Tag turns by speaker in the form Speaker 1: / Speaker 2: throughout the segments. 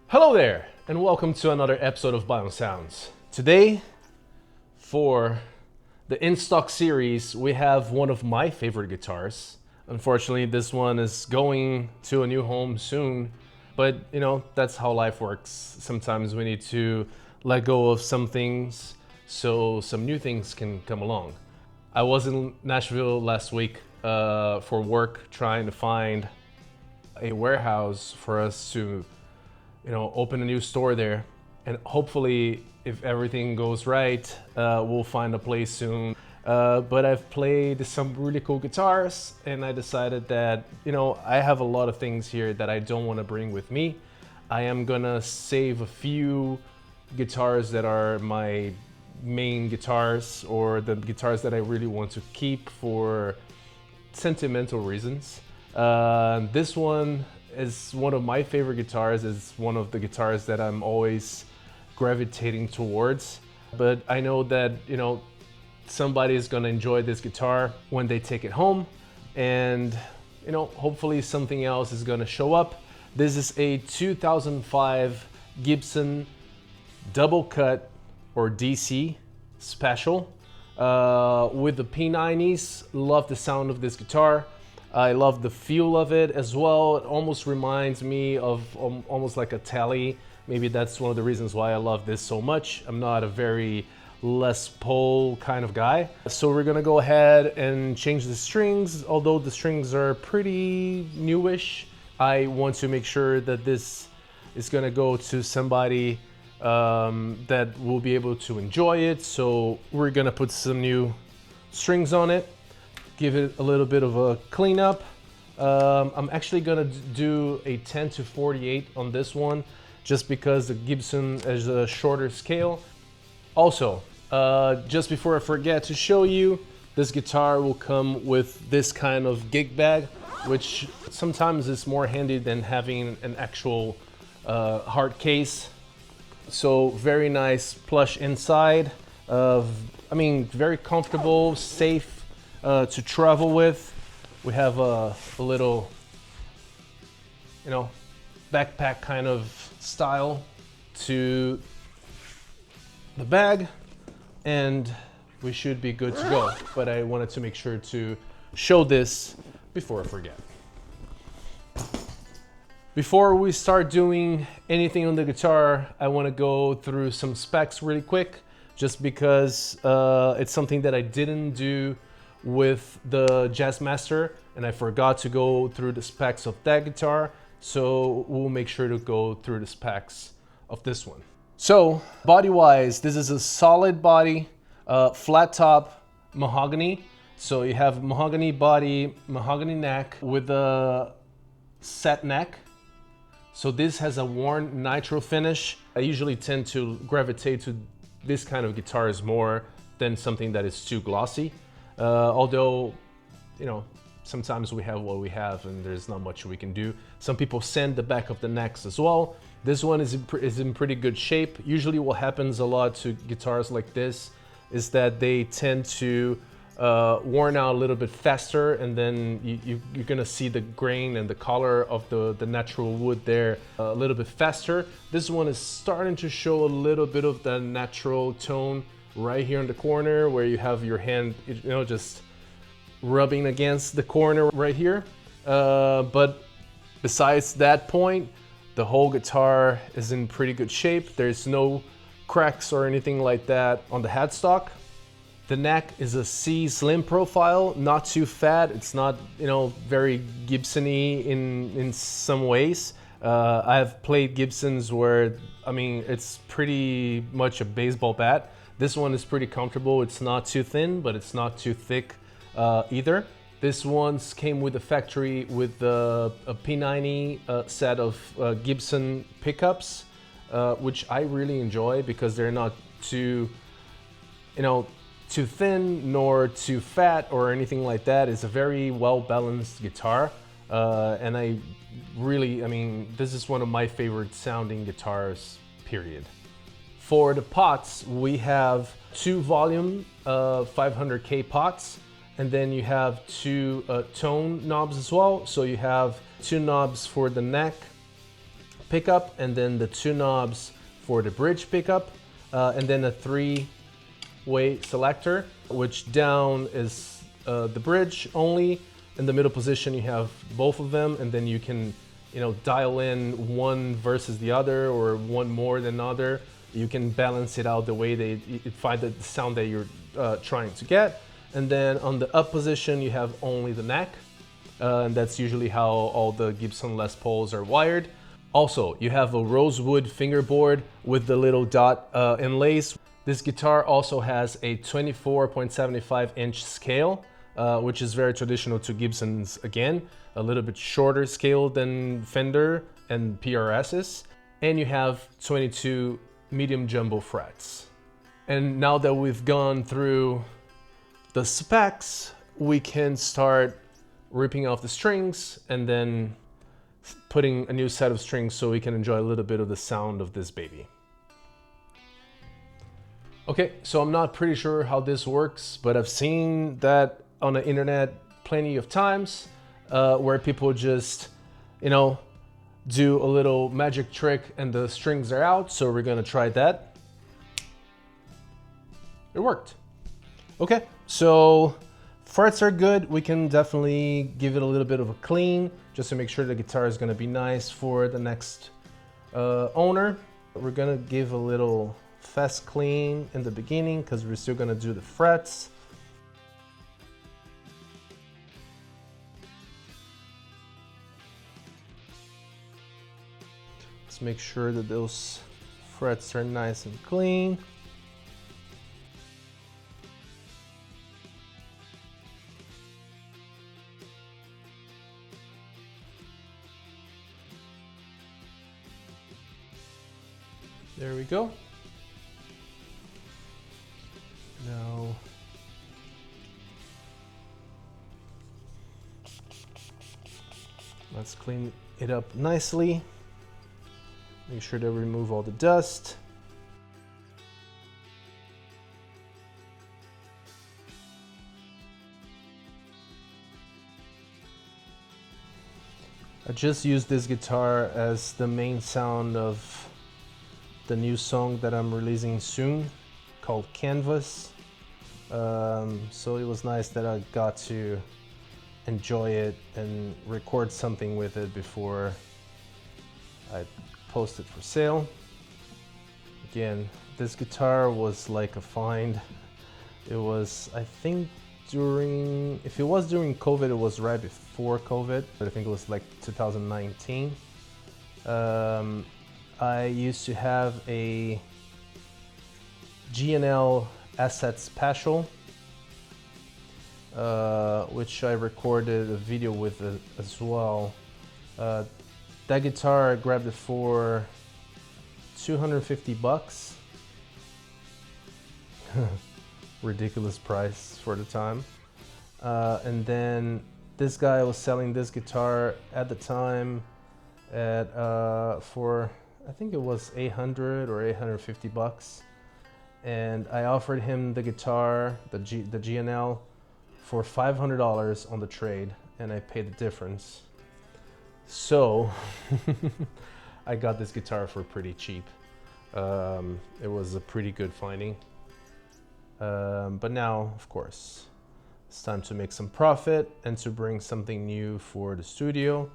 Speaker 1: Hello there, and welcome to another episode of BION Sounds. Today, for the In Stock series, we have one of my favorite guitars. Unfortunately, this one is going to a new home soon, but you know, that's how life works. Sometimes we need to let go of some things so some new things can come along. I was in Nashville last week for work, trying to find a warehouse for us to open a new store there, and hopefully if everything goes right, we'll find a place soon. But I've played some really cool guitars, and I decided that I have a lot of things here that I don't want to bring with me. I am gonna save a few guitars that are my main guitars, or the guitars that I really want to keep for sentimental reasons. This one is one of my favorite guitars. It's one of the guitars that I'm always gravitating towards. But I know that, somebody is gonna enjoy this guitar when they take it home, and, hopefully something else is gonna show up. This is a 2005 Gibson double cut or DC special with the P90s. Love the sound of this guitar. I love the feel of it as well. It almost reminds me of almost like a Tele. Maybe that's one of the reasons why I love this so much. I'm not a very Les Paul kind of guy. So we're gonna go ahead and change the strings. Although the strings are pretty newish, I want to make sure that this is gonna go to somebody that will be able to enjoy it. So we're gonna put some new strings on it, give it a little bit of a cleanup. I'm actually gonna do a 10 to 48 on this one, just because the Gibson is a shorter scale. Also, just before I forget to show you, this guitar will come with this kind of gig bag, which sometimes is more handy than having an actual hard case. So very nice plush inside. Very comfortable, safe to travel with. We have a little, backpack kind of style to the bag, and we should be good to go. But I wanted to make sure to show this before I forget. Before we start doing anything on the guitar, I want to go through some specs really quick, just because it's something that I didn't do with the Jazzmaster, and I forgot to go through the specs of that guitar. So we'll make sure to go through the specs of this one. So body-wise, this is a solid body, flat top, mahogany. So you have mahogany body, mahogany neck with a set neck. So this has a worn nitro finish. I usually tend to gravitate to this kind of guitars more than something that is too glossy. Although, sometimes we have what we have and there's not much we can do. Some people sand the back of the necks as well. This one is in pretty good shape. Usually what happens a lot to guitars like this is that they tend to worn out a little bit faster, and then you're gonna see the grain and the color of the natural wood there a little bit faster. This one is starting to show a little bit of the natural tone right here in the corner, where you have your hand just rubbing against the corner right here. But besides that point, the whole guitar is in pretty good shape. There's no cracks or anything like that on the headstock. The neck is a C slim profile, not too fat. It's not, very Gibson-y in some ways. I've played Gibsons where, it's pretty much a baseball bat. This one is pretty comfortable. It's not too thin, but it's not too thick either. This one came with the factory with a P90 set of Gibson pickups, which I really enjoy because they're not too, too thin nor too fat or anything like that. It's a very well-balanced guitar, and I really, this is one of my favorite sounding guitars, period. For the pots, we have 2 volume 500K pots, And then you have two tone knobs as well. So you have two knobs for the neck pickup, and then the two knobs for the bridge pickup, and then a three-way selector, which down is the bridge only. In the middle position, you have both of them, and then you can, dial in one versus the other, or one more than other. You can balance it out the way they find the sound that you're trying to get. And then on the up position, you have only the neck, and that's usually how all the Gibson Les Pauls are wired. Also, you have a rosewood fingerboard with the little dot inlays. This guitar also has a 24.75-inch scale, which is very traditional to Gibsons again. A little bit shorter scale than Fender and PRS's. And you have 22 medium jumbo frets. And now that we've gone through the specs, we can start ripping off the strings and then putting a new set of strings so we can enjoy a little bit of the sound of this baby. Okay, so I'm not pretty sure how this works, but I've seen that on the internet plenty of times where people just, do a little magic trick and the strings are out. So we're gonna try that. It worked. Okay, so frets are good. We can definitely give it a little bit of a clean just to make sure the guitar is gonna be nice for the next owner. We're gonna give a little fast clean in the beginning because we're still gonna do the frets. Let's make sure that those frets are nice and clean. There we go. Now, let's clean it up nicely. Make sure to remove all the dust. I just used this guitar as the main sound of the new song that I'm releasing soon called Canvas. So it was nice that I got to enjoy it and record something with it before I post it for sale. Again, this guitar was like a find. It was, I think, if it was during COVID, it was right before COVID, but I think it was like 2019. I used to have a G&L Asset Special, which I recorded a video with as well. That guitar, I grabbed it for 250 bucks. Ridiculous price for the time. And then this guy was selling this guitar at the time at for, I think it was 800 or 850 bucks. And I offered him the guitar, the G&L, for $500 on the trade, and I paid the difference. So I got this guitar for pretty cheap. It was a pretty good finding. But now, of course, it's time to make some profit and to bring something new for the studio.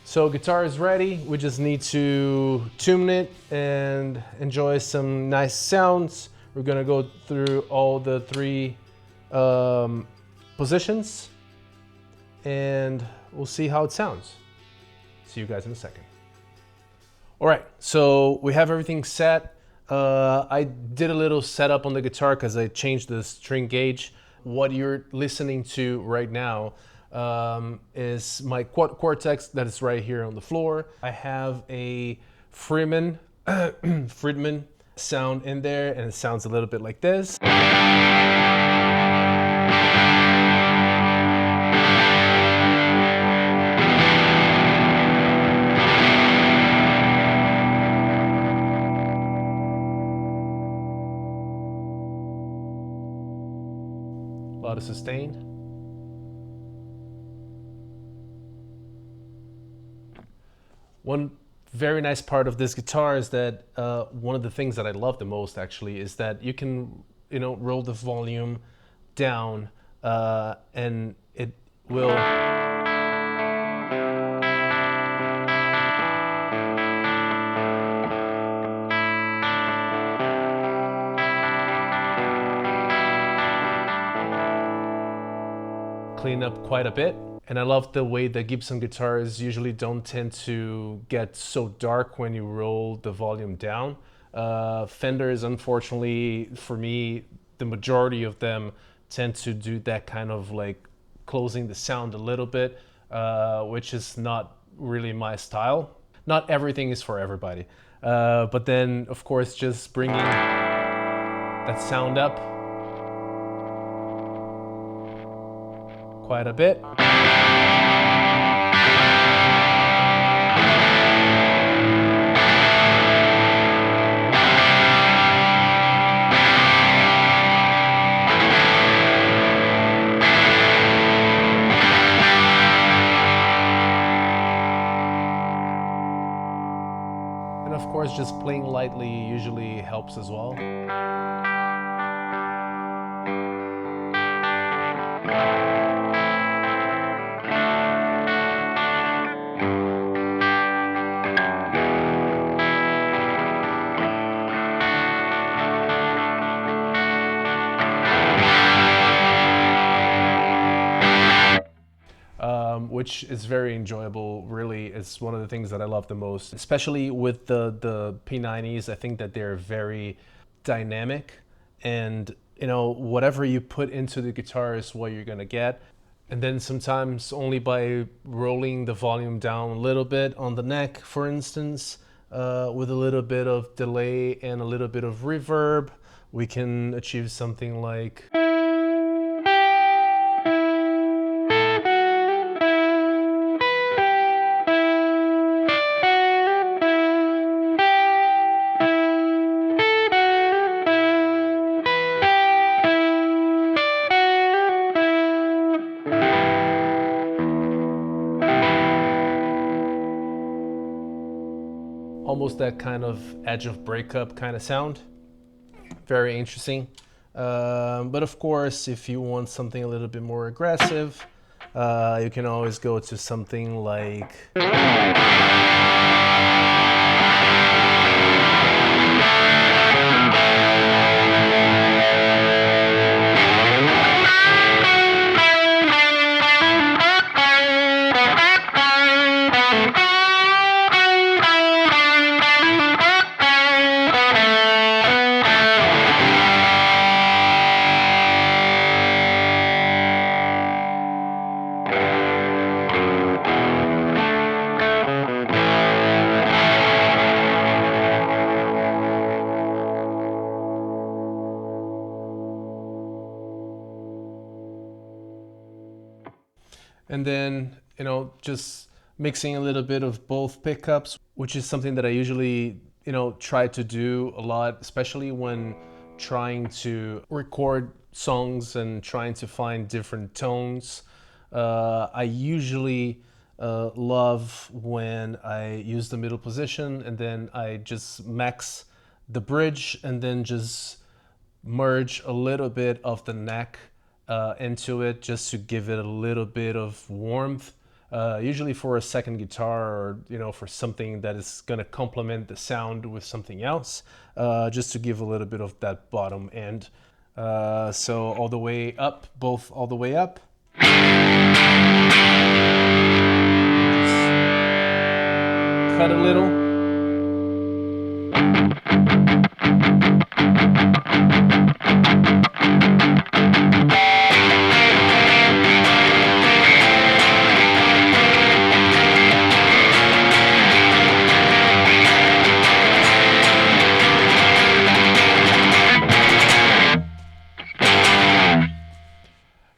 Speaker 1: So guitar is ready. We just need to tune it and enjoy some nice sounds. We're gonna go through all the three positions and we'll see how it sounds. See you guys in a second. All right, so we have everything set. I did a little setup on the guitar because I changed the string gauge. What you're listening to right now is my quad cortex that is right here on the floor. I have a Friedman sound in there, and it sounds a little bit like this. A lot of sustain. One very nice part of this guitar is that one of the things that I love the most actually is that you can, roll the volume down and it will clean up quite a bit. And I love the way the Gibson guitars usually don't tend to get so dark when you roll the volume down. Fenders, unfortunately, for me, the majority of them tend to do that kind of like closing the sound a little bit, which is not really my style. Not everything is for everybody. But then, of course, just bringing that sound up quite a bit. And of course, just playing lightly usually helps as well. Which is very enjoyable, really. It's one of the things that I love the most, especially with the P90s. I think that they're very dynamic, and whatever you put into the guitar is what you're gonna get. And then sometimes only by rolling the volume down a little bit on the neck, for instance, with a little bit of delay and a little bit of reverb, we can achieve something like almost that kind of edge of breakup kind of sound. Very interesting. But of course, if you want something a little bit more aggressive, you can always go to something like and then, just mixing a little bit of both pickups, which is something that I usually, try to do a lot, especially when trying to record songs and trying to find different tones. I usually love when I use the middle position and then I just max the bridge and then just merge a little bit of the neck into it just to give it a little bit of warmth. usually for a second guitar, or for something that is going to complement the sound with something else, just to give a little bit of that bottom end. So all the way up, both all the way up. Just cut a little.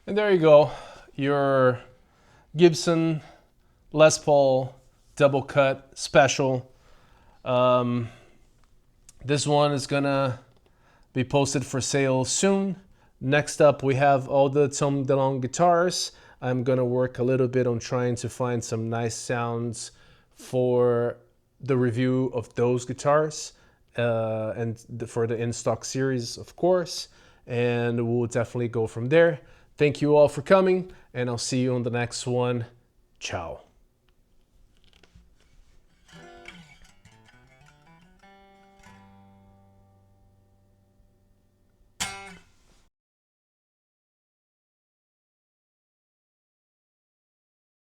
Speaker 1: And there you go, your Gibson Les Paul double cut special. This one is gonna be posted for sale soon. Next up, we have all the Tom DeLonge guitars. I'm gonna work a little bit on trying to find some nice sounds for the review of those guitars, and for the in stock series, of course. And we'll definitely go from there. Thank you all for coming, and I'll see you on the next one. Ciao.